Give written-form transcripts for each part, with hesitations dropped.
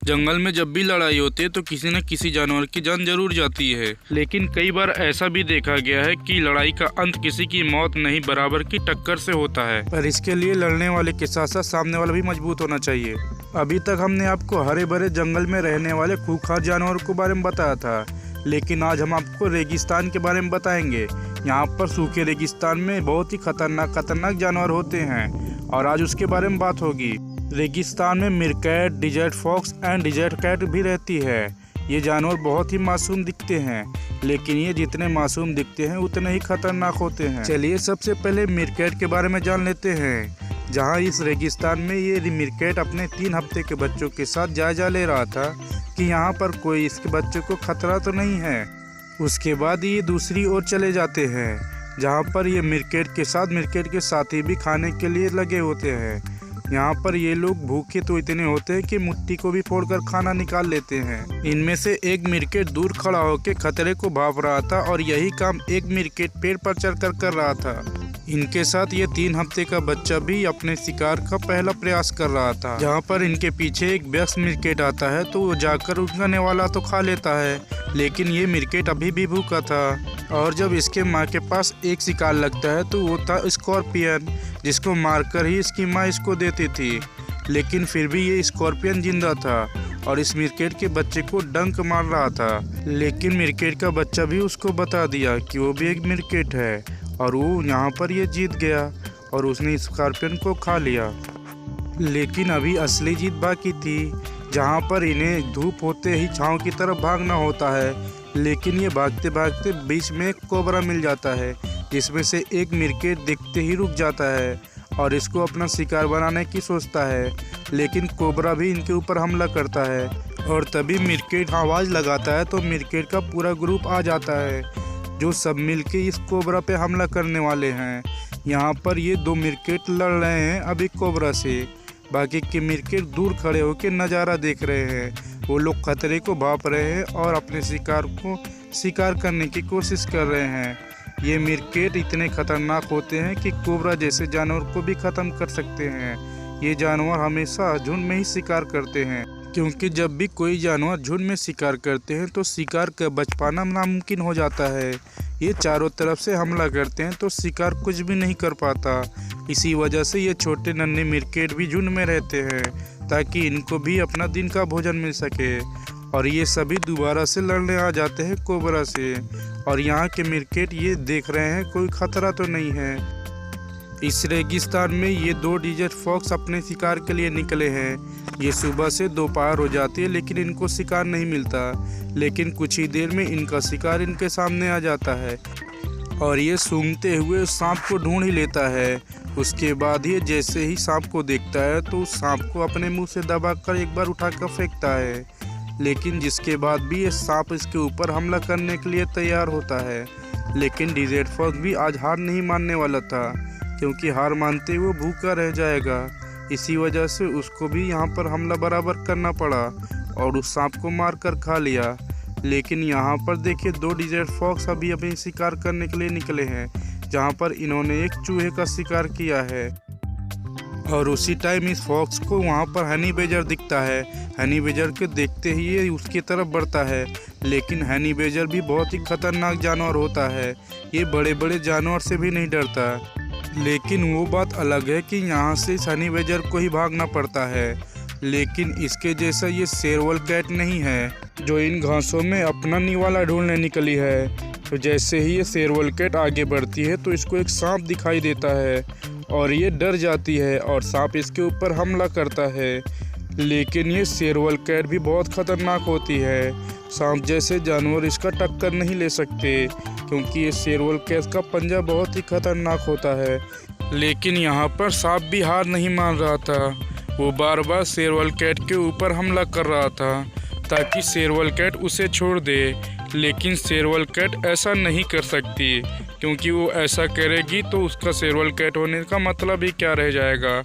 जंगल में जब भी लड़ाई होती है तो किसी न किसी जानवर की जान जरूर जाती है, लेकिन कई बार ऐसा भी देखा गया है कि लड़ाई का अंत किसी की मौत नहीं बराबर की टक्कर से होता है। पर इसके लिए लड़ने वाले के साथ साथ सामने वाला भी मजबूत होना चाहिए। अभी तक हमने आपको हरे भरे जंगल में रहने वाले खूंखार जानवरों के बारे में बताया था, लेकिन आज हम आपको रेगिस्तान के बारे में बताएंगे। यहाँ पर सूखे रेगिस्तान में बहुत ही खतरनाक जानवर होते हैं और आज उसके बारे में बात होगी। रेगिस्तान में meerkat, desert fox and desert cat भी रहती है। ये जानवर बहुत ही मासूम दिखते हैं, लेकिन ये जितने मासूम दिखते हैं उतने ही खतरनाक होते हैं। चलिए सबसे पहले मीरकैट के बारे में जान लेते हैं। जहाँ इस रेगिस्तान में ये मीरकैट अपने 3 हफ्ते के बच्चों के साथ जायजा ले रहा था कि यहाँ पर कोई इसके बच्चों को खतरा तो नहीं है। उसके बाद ये दूसरी ओर चले जाते हैं, जहाँ पर ये मीरकैट के साथ मीरकैट के साथी भी खाने के लिए लगे होते हैं। यहाँ पर ये लोग भूखे तो इतने होते हैं कि मिट्टी को भी फोड़कर खाना निकाल लेते हैं। इनमें से एक मीरकैट दूर खड़ा होकर खतरे को भाप रहा था और यही काम एक मीरकैट पेड़ पर चढ़कर कर रहा था। इनके साथ ये 3 हफ्ते का बच्चा भी अपने शिकार का पहला प्रयास कर रहा था। जहाँ पर इनके पीछे एक वयस्क मीरकैट आता है तो वो जाकर उगने वाला तो खा लेता है, लेकिन ये मीरकैट अभी भी भूखा था। और जब इसके माँ के पास एक शिकार लगता है तो वो था स्कॉर्पियन, जिसको मारकर ही इसकी माँ इसको देती थी। लेकिन फिर भी ये स्कॉर्पियन जिंदा था और इस मीरकैट के बच्चे को डंक मार रहा था। लेकिन मीरकैट का बच्चा भी उसको बता दिया कि वो भी एक मीरकैट है और वो यहाँ पर ये जीत गया और उसने स्कॉर्पियन को खा लिया। लेकिन अभी असली जीत बाकी थी, जहाँ पर इन्हें धूप होते ही छाँव की तरफ भागना होता है। लेकिन ये भागते भागते बीच में एक कोबरा मिल जाता है, जिसमें से एक मीरकैट दिखते ही रुक जाता है और इसको अपना शिकार बनाने की सोचता है। लेकिन कोबरा भी इनके ऊपर हमला करता है और तभी मीरकैट आवाज़ लगाता है तो मीरकैट का पूरा ग्रुप आ जाता है, जो सब मिलके इस कोबरा पे हमला करने वाले हैं। यहाँ पर ये 2 मीरकैट लड़ रहे हैं अभी कोबरा से। बाकी के मीरकैट दूर खड़े होकर नज़ारा देख रहे हैं। वो लोग खतरे को भाप रहे हैं और अपने शिकार को शिकार करने की कोशिश कर रहे हैं। ये मीरकैट इतने खतरनाक होते हैं कि कोबरा जैसे जानवर को भी ख़त्म कर सकते हैं। ये जानवर हमेशा झुंड में ही शिकार करते हैं, क्योंकि जब भी कोई जानवर झुंड में शिकार करते हैं तो शिकार का बच पाना नामुमकिन हो जाता है। ये चारों तरफ से हमला करते हैं तो शिकार कुछ भी नहीं कर पाता। इसी वजह से ये छोटे नन्हे मीरकैट भी झुंड में रहते हैं ताकि इनको भी अपना दिन का भोजन मिल सके। और ये सभी दोबारा से लड़ने आ जाते हैं कोबरा से और यहाँ के मीरकैट ये देख रहे हैं कोई खतरा तो नहीं है। इस रेगिस्तान में ये 2 डिजर्ट फॉक्स अपने शिकार के लिए निकले हैं। ये सुबह से दोपहर हो जाती है लेकिन इनको शिकार नहीं मिलता। लेकिन कुछ ही देर में इनका शिकार इनके सामने आ जाता है और ये सूंघते हुए सांप को ढूंढ ही लेता है। उसके बाद ये जैसे ही सांप को देखता है तो उस सांप को अपने मुंह से दबाकर एक बार उठाकर फेंकता है। लेकिन जिसके बाद भी ये सांप इसके ऊपर हमला करने के लिए तैयार होता है। लेकिन डिजर्ट फॉक्स भी आज हार नहीं मानने वाला था, क्योंकि हार मानते वो भूखा रह जाएगा। इसी वजह से उसको भी यहाँ पर हमला बराबर करना पड़ा और उस सांप को मार कर खा लिया। लेकिन यहाँ पर देखिए 2 डिजर्ट फॉक्स अभी शिकार करने के लिए निकले हैं, जहाँ पर इन्होंने एक चूहे का शिकार किया है। और उसी टाइम इस फॉक्स को वहाँ पर हनी बेजर दिखता है। हनी बेजर के देखते ही ये उसकी तरफ बढ़ता है, लेकिन हनी बेजर भी बहुत ही खतरनाक जानवर होता है। ये बड़े बड़े जानवर से भी नहीं डरता। लेकिन वो बात अलग है कि यहाँ से इस हनी बेजर को ही भागना पड़ता है। लेकिन इसके जैसा ये शेरवल कैट नहीं है, जो इन घासों में अपना निवाला ढूंढने निकली है। तो जैसे ही ये शेरवल कैट आगे बढ़ती है तो इसको एक सांप दिखाई देता है और ये डर जाती है और सांप इसके ऊपर हमला करता है। लेकिन ये शेरवल कैट भी बहुत खतरनाक होती है। सांप जैसे जानवर इसका टक्कर नहीं ले सकते, क्योंकि ये शेरवल कैट का पंजा बहुत ही खतरनाक होता है। लेकिन यहाँ पर सांप भी हार नहीं मान रहा था। वो बार बार शेरवल कैट के ऊपर हमला कर रहा था ताकि शेरवल कैट उसे छोड़ दे। लेकिन शेरवल कैट ऐसा नहीं कर सकती, क्योंकि वो ऐसा करेगी तो उसका शेरवल कैट होने का मतलब ही क्या रह जाएगा।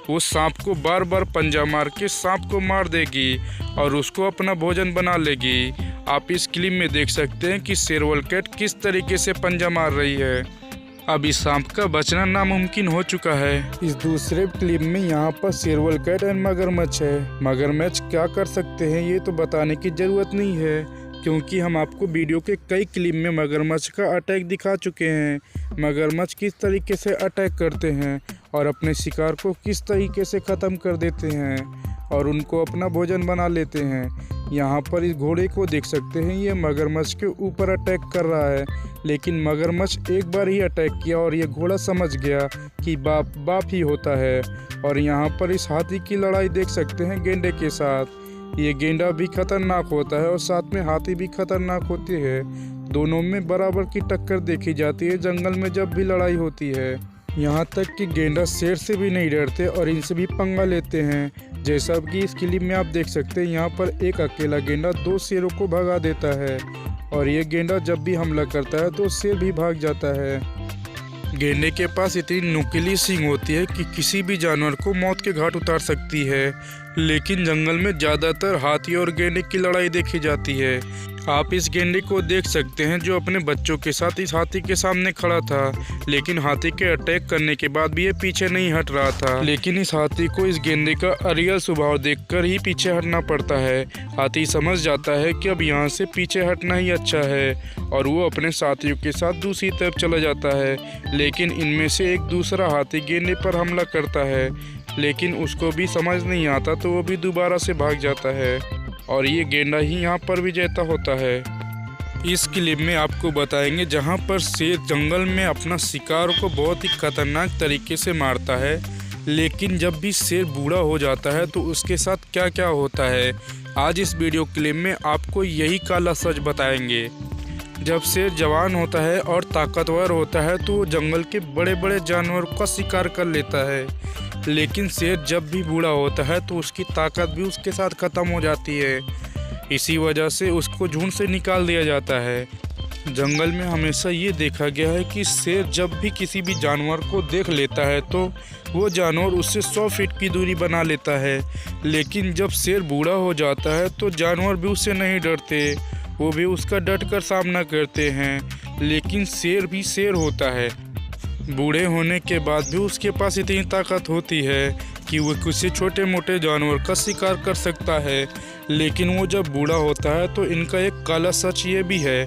वो सांप को बार बार पंजा मार के सांप को मार देगी और उसको अपना भोजन बना लेगी। आप इस क्लिप में देख सकते हैं कि शेरवल कैट किस तरीके से पंजा मार रही है। अब इस सांप का बचना नामुमकिन हो चुका है। इस दूसरे क्लिप में यहाँ पर शेरवल कैट एंड मगरमच्छ है। मगरमच्छ क्या कर सकते हैं ये तो बताने की जरूरत नहीं है, क्योंकि हम आपको वीडियो के कई क्लिप में मगरमच्छ का अटैक दिखा चुके हैं। मगरमच्छ किस तरीके से अटैक करते हैं और अपने शिकार को किस तरीके से ख़त्म कर देते हैं और उनको अपना भोजन बना लेते हैं। यहाँ पर इस घोड़े को देख सकते हैं, ये मगरमच्छ के ऊपर अटैक कर रहा है, लेकिन मगरमच्छ एक बार ही अटैक किया और ये घोड़ा समझ गया कि बाप बाप ही होता है। और यहाँ पर इस हाथी की लड़ाई देख सकते हैं गेंडे के साथ। ये गेंडा भी खतरनाक होता है और साथ में हाथी भी खतरनाक होती है। दोनों में बराबर की टक्कर देखी जाती है जंगल में जब भी लड़ाई होती है। यहाँ तक कि गेंडा शेर से भी नहीं डरते और इनसे भी पंगा लेते हैं। जैसा कि इस क्लिप में आप देख सकते हैं, यहाँ पर एक अकेला गेंडा 2 शेरों को भगा देता है और ये गेंडा जब भी हमला करता है तो शेर भी भाग जाता है। गेंडे के पास इतनी नुकीली सींग होती है कि किसी भी जानवर को मौत के घाट उतार सकती है, लेकिन जंगल में ज़्यादातर हाथी और गेंडे की लड़ाई देखी जाती है। आप इस गेंडे को देख सकते हैं जो अपने बच्चों के साथ इस हाथी के सामने खड़ा था, लेकिन हाथी के अटैक करने के बाद भी ये पीछे नहीं हट रहा था। लेकिन इस हाथी को इस गेंडे का अरियल स्वभाव देखकर ही पीछे हटना पड़ता है। हाथी समझ जाता है कि अब यहाँ से पीछे हटना ही अच्छा है और वो अपने साथियों के साथ दूसरी तरफ चला जाता है। लेकिन इनमें से एक दूसरा हाथी गेंडे पर हमला करता है, लेकिन उसको भी समझ नहीं आता तो वो भी दोबारा से भाग जाता है और ये गेंडा ही यहाँ पर विजेता होता है। इस क्लिप में आपको बताएंगे जहाँ पर शेर जंगल में अपना शिकार को बहुत ही खतरनाक तरीके से मारता है, लेकिन जब भी शेर बूढ़ा हो जाता है तो उसके साथ क्या क्या होता है। आज इस वीडियो क्लिप में आपको यही काला सच बताएंगे। जब शेर जवान होता है और ताकतवर होता है तो वो जंगल के बड़े बड़े जानवरों का शिकार कर लेता है, लेकिन शेर जब भी बूढ़ा होता है तो उसकी ताकत भी उसके साथ ख़त्म हो जाती है। इसी वजह से उसको झुंड से निकाल दिया जाता है। जंगल में हमेशा ये देखा गया है कि शेर जब भी किसी भी जानवर को देख लेता है तो वो जानवर उससे 100 फीट की दूरी बना लेता है, लेकिन जब शेर बूढ़ा हो जाता है तो जानवर भी उससे नहीं डरते, वो भी उसका डटकर सामना करते हैं। लेकिन शेर भी शेर होता है, बूढ़े होने के बाद भी उसके पास इतनी ताकत होती है कि वो किसी छोटे मोटे जानवर का शिकार कर सकता है। लेकिन वो जब बूढ़ा होता है तो इनका एक काला सच ये भी है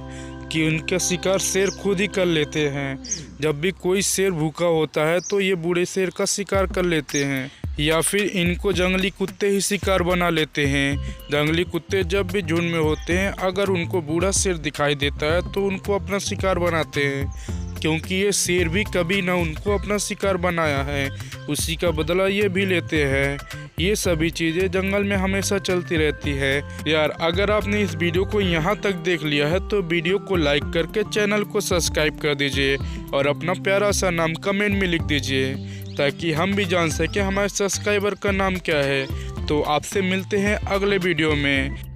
कि उनका शिकार शेर खुद ही कर लेते हैं। जब भी कोई शेर भूखा होता है तो ये बूढ़े शेर का शिकार कर लेते हैं, या फिर इनको जंगली कुत्ते ही शिकार बना लेते हैं। जंगली कुत्ते जब भी झुंड में होते हैं, अगर उनको बूढ़ा शेर दिखाई देता है तो उनको अपना शिकार बनाते हैं, क्योंकि ये शेर भी कभी ना उनको अपना शिकार बनाया है, उसी का बदला ये भी लेते हैं। ये सभी चीज़ें जंगल में हमेशा चलती रहती है। यार, अगर आपने इस वीडियो को यहाँ तक देख लिया है तो वीडियो को लाइक करके चैनल को सब्सक्राइब कर दीजिए और अपना प्यारा सा नाम कमेंट में लिख दीजिए, ताकि हम भी जान सकें हमारे सब्सक्राइबर का नाम क्या है। तो आपसे मिलते हैं अगले वीडियो में।